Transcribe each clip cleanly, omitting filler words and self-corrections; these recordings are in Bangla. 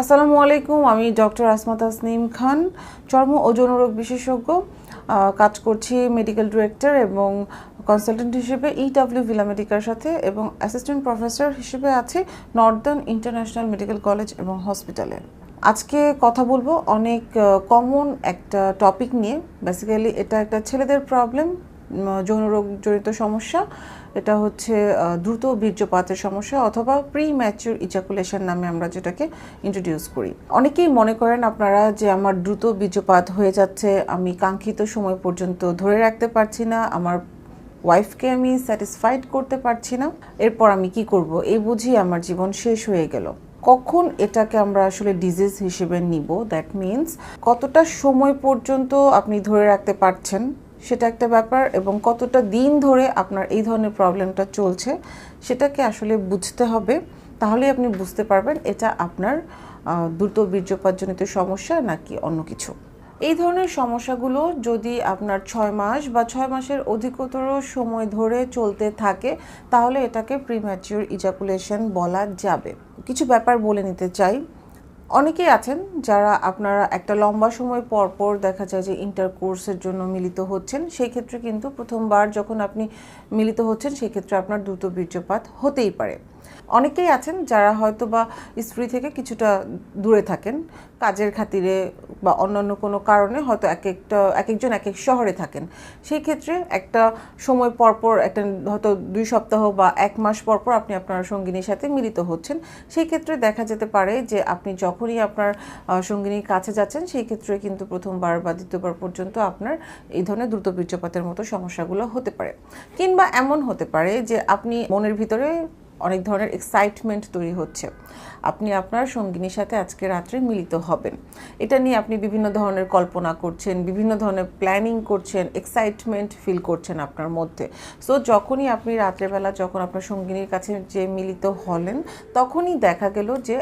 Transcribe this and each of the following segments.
আসসালামু আলাইকুম, আমি ডক্টর আসমা তাসনিম খান, চর্ম ও যৌনরোগ বিশেষজ্ঞ। কাজ করছি মেডিকেল ডিরেক্টর এবং কনসালটেন্ট হিসেবে ইডব্লিউ ভিলা মেডিকার সাথে, এবং অ্যাসিস্ট্যান্ট প্রফেসর হিসেবে আছি নর্দার্ন ইন্টারন্যাশনাল মেডিকেল কলেজ এবং হসপিটালে। আজকে কথা বলবো অনেক কমন একটা টপিক নিয়ে। বেসিক্যালি এটা একটা ছেলেদের প্রবলেম, যৌনরোগ জনিত সমস্যা। এটা হচ্ছে দ্রুত বীর্যপাতের সমস্যা অথবা প্রি ম্যাচিউর ইজাকুলেশন নামে আমরা যেটাকে ইন্ট্রোডিউস করি। অনেকেই মনে করেন আপনারা যে আমার দ্রুত বীর্যপাত হয়ে যাচ্ছে, আমি কাঙ্ক্ষিত সময় পর্যন্ত ধরে রাখতে পারছি না, আমার ওয়াইফকে আমি স্যাটিসফাইড করতে পারছি না, এরপর আমি কি করব, এই বুঝি আমার জীবন শেষ হয়ে গেল। কখন এটাকে আমরা আসলে ডিজিজ হিসেবে নিব, দ্যাট মিনস কতটা সময় পর্যন্ত আপনি ধরে রাখতে পারছেন সেটা একটা ব্যাপার, এবং কতটা দিন ধরে আপনার এই ধরনের প্রবলেমটা চলছে সেটাকে আসলে বুঝতে হবে। তাহলে আপনি বুঝতে পারবেন এটা আপনার দ্রুত বীর্যপাতজনিত সমস্যা নাকি অন্য কিছু। এই ধরনের সমস্যাগুলো যদি আপনার 6 মাস বা 6 মাসের অধিকতর সময় ধরে চলতে থাকে তাহলে এটাকে প্রিম্যাচিউর ইজাকুলেশন বলা যাবে। কিছু ব্যাপার বলে নিতে চাই। অনেকেই আছেন যারা আপনারা একটা লম্বা সময় পর পর দেখা যায় যে ইন্টারকোর্সের জন্য মিলিত হচ্ছেন, সেই ক্ষেত্রে কিন্তু প্রথমবার যখন আপনি মিলিত হচ্ছেন সেই ক্ষেত্রে আপনার দ্রুত বীর্যপাত হতেই পারে। অনেকেই আছেন যারা হয়তো বা স্ত্রী থেকে কিছুটা দূরে থাকেন, কাজের খাতিরে বা অন্যান্য কোনো কারণে হয়তো এক একজন এক এক শহরে থাকেন। সেই ক্ষেত্রে একটা সময় পরপর একটা হয়তো 2 সপ্তাহ বা 1 মাস পরপর আপনি আপনার সঙ্গিনীর সাথে মিলিত হচ্ছেন। সেই ক্ষেত্রে দেখা যেতে পারে যে আপনি যখনই আপনার সঙ্গিনীর কাছে যাচ্ছেন সেই ক্ষেত্রে কিন্তু প্রথমবার বা দ্বিতীয়বার পর্যন্ত আপনার এই ধরনের দ্রুত বীর্যপাতের মতো সমস্যাগুলো হতে পারে। কিংবা এমন হতে পারে যে আপনি মনের ভিতরে অনেক ধরনের এক্সাইটমেন্ট তৈরি হচ্ছে, আপনি আপনার সঙ্গিনীর সাথে আজকে রাত্রে মিলিত হবেন, এটা নিয়ে আপনি বিভিন্ন ধরনের কল্পনা করছেন, বিভিন্ন ধরনের প্ল্যানিং করছেন, এক্সাইটমেন্ট ফিল করছেন আপনার মধ্যে। সো যখনই আপনি রাত্রেবেলা যখন আপনার সঙ্গিনীর কাছে যে মিলিত হলেন তখনই দেখা গেল যে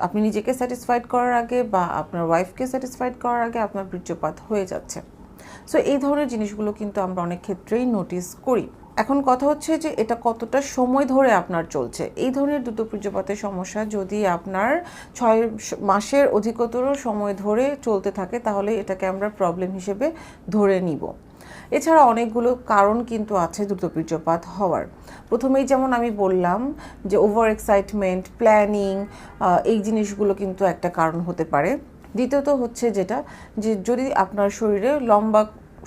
আপনি নিজেকে স্যাটিসফাইড করার আগে বা আপনার ওয়াইফকে স্যাটিসফাইড করার আগে আপনার বীর্যপাত হয়ে যাচ্ছে। সো এই ধরনের জিনিসগুলো কিন্তু আমরা অনেক ক্ষেত্রেই নোটিস করি। এখন কথা হচ্ছে যে এটা কতটা সময় ধরে আপনার চলছে। এই ধরনের দ্রুত বীর্যপাতের সমস্যা যদি আপনার 6 মাসের অধিকতর সময় ধরে চলতে থাকে তাহলে এটাকে আমরা প্রবলেম হিসেবে ধরে নিব। এছাড়া অনেকগুলো কারণ কিন্তু আছে দ্রুত বীর্যপাত হওয়ার। প্রথমেই যেমন আমি বললাম যে ওভার এক্সাইটমেন্ট, প্ল্যানিং, এই জিনিসগুলো কিন্তু একটা কারণ হতে পারে। দ্বিতীয়ত হচ্ছে যেটা যে যদি আপনার শরীরে লম্বা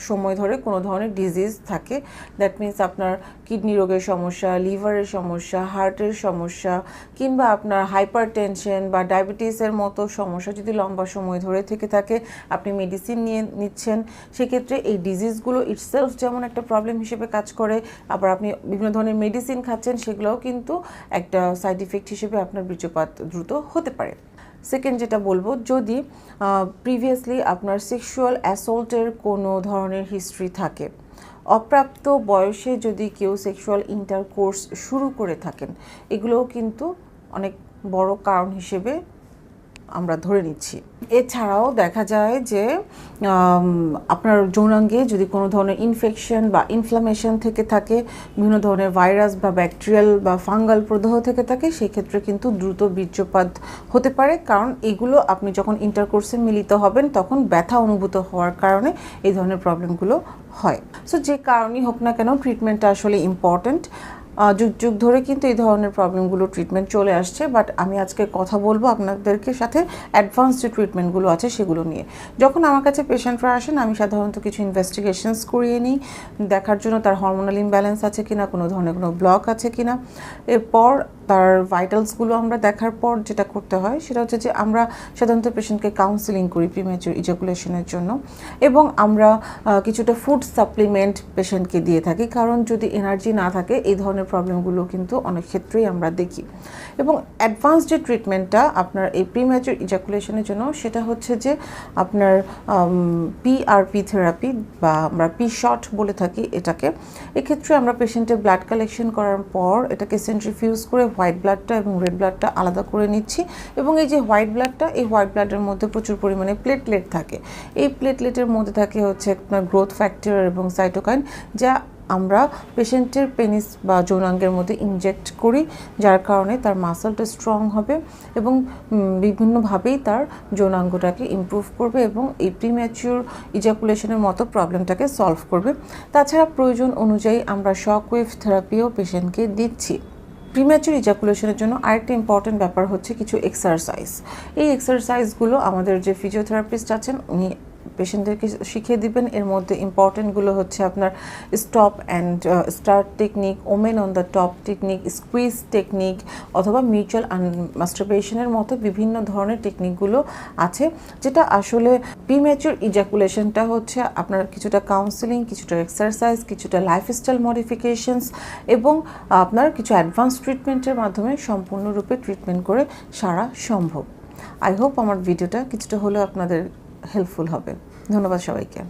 সময় ধরে কোনো ধরনের ডিজিজ থাকে, দ্যাট মিনস আপনার কিডনি রোগের সমস্যা, লিভারের সমস্যা, হার্টের সমস্যা, কিংবা আপনার হাইপার টেনশন বা ডায়াবেটিসের মতো সমস্যা যদি লম্বা সময় ধরে থেকে থাকে, আপনি মেডিসিন নিচ্ছেন, সেক্ষেত্রে এই ডিজিজগুলো ইটসেলফ যেমন একটা প্রবলেম হিসেবে কাজ করে, আবার আপনি বিভিন্ন ধরনের মেডিসিন খাচ্ছেন, সেগুলোও কিন্তু একটা সাইড ইফেক্ট হিসেবে আপনার বীর্যপাত দ্রুত হতে পারে। সেকেন্ড যেটা বলবো, যদি প্রিভিয়াসলি আপনার সেক্সুয়াল অ্যাসল্টের কোনো ধরনের হিস্ট্রি থাকে, অপ্রাপ্ত বয়সে যদি কেউ সেক্সুয়াল ইন্টারকোর্স শুরু করে থাকেন, এগুলোও কিন্তু অনেক বড় কারণ হিসেবে আমরা ধরে নিচ্ছি। এছাড়াও দেখা যায় যে আপনার যৌনাঙ্গে যদি কোনো ধরনের ইনফেকশন বা ইনফ্লামেশন থেকে থাকে, বিভিন্ন ধরনের ভাইরাস বা ব্যাকটেরিয়াল বা ফাঙ্গাল প্রদাহ থেকে থাকে, সেক্ষেত্রে কিন্তু দ্রুত বীর্যপাত হতে পারে, কারণ এগুলো আপনি যখন ইন্টারকোর্সে মিলিত হবেন তখন ব্যথা অনুভূত হওয়ার কারণে এই ধরনের প্রবলেমগুলো হয়। সো যে কারণেই হোক না কেন, ট্রিটমেন্টটা আসলে ইম্পর্ট্যান্ট। যুগ যুগ ধরে কিন্তু এই ধরনের প্রবলেমগুলো ট্রিটমেন্ট চলে আসছে, বাট আমি আজকে কথা বলবো আপনাদেরকে সাথে অ্যাডভান্স যে ট্রিটমেন্টগুলো আছে সেগুলো নিয়ে। যখন আমার কাছে পেশেন্টরা আসেন আমি সাধারণত কিছু ইনভেস্টিগেশনস করিয়ে নিই, দেখার জন্য তার হরমোনাল ইমব্যালেন্স আছে কিনা, কোনো ধরনের কোনো ব্লক আছে কিনা। এরপর তার ভাইটালসগুলো আমরা দেখার পর যেটা করতে হয় সেটা হচ্ছে যে আমরা সাধারণত পেশেন্টকে কাউন্সেলিং করি প্রিম্যাচিউর ইজাকুলেশনের জন্য, এবং আমরা কিছুটা ফুড সাপ্লিমেন্ট পেশেন্টকে দিয়ে থাকি, কারণ যদি এনার্জি না থাকে এই ধরনের প্রবলেমগুলো কিন্তু অনেক ক্ষেত্রেই আমরা দেখি। এবং অ্যাডভান্স যে ট্রিটমেন্টটা আপনার এই প্রিম্যাচিউর ইজাকুলেশনের জন্য সেটা হচ্ছে যে আপনার পিআরপি থেরাপি বা আমরা পি শট বলে থাকি এটাকে। এক্ষেত্রে আমরা পেশেন্টের ব্লাড কালেকশন করার পর এটাকে সেন্ট্রিফিউজ করে হোয়াইট ব্লাডটা এবং রেড ব্লাডটা আলাদা করে নিচ্ছি, এবং এই যে হোয়াইট ব্লাডটা, এই হোয়াইট ব্লাডের মধ্যে প্রচুর পরিমাণে প্লেটলেট থাকে। এই প্লেটলেটের মধ্যে থাকে হচ্ছে আপনার গ্রোথ ফ্যাক্টর এবং সাইটোকাইন, যা আমরা পেশেন্টের পেনিস বা যৌনাঙ্গের মধ্যে ইনজেক্ট করি, যার কারণে তার মাসলটা স্ট্রং হবে এবং বিভিন্নভাবেই তার যৌনাঙ্গটাকে ইমপ্রুভ করবে এবং এই প্রিম্যাচিউর ইজাকুলেশনের মতো প্রবলেমটাকে সলভ করবে। তাছাড়া প্রয়োজন অনুযায়ী আমরা শক ওয়েভ থেরাপিও পেশেন্টকে দিচ্ছি। প্রিম্যাচুর ইজাকুলেশনের জন্য আরেকটা ইম্পর্টেন্ট ব্যাপার হচ্ছে কিছু এক্সারসাইজ। এই এক্সারসাইজগুলো আমাদের যে ফিজিওথেরাপিস্ট আছেন উনি পেশেন্টদেরকে শিখিয়ে দিবেন। এর মধ্যে ইম্পর্টেন্টগুলো হচ্ছে আপনার stop and start technique, women on the top technique, squeeze technique অথবা মিউচুয়াল মাস্টারবেশনের মতো বিভিন্ন ধরনের টেকনিকগুলো আছে, যেটা আসলে প্রিম্যাচুর ইজাকুলেশনটা হচ্ছে আপনার কিছুটা কাউন্সেলিং, কিছুটা এক্সারসাইজ, কিছুটা লাইফস্টাইল মডিফিকেশনস এবং আপনার কিছু অ্যাডভান্স ট্রিটমেন্টের মাধ্যমে সম্পূর্ণরূপে ট্রিটমেন্ট করে সারা সম্ভব। আই হোপ আমার ভিডিওটা কিছুটা হলেও আপনাদের হেল্পফুল হবে। ধন্যবাদ সবাইকে।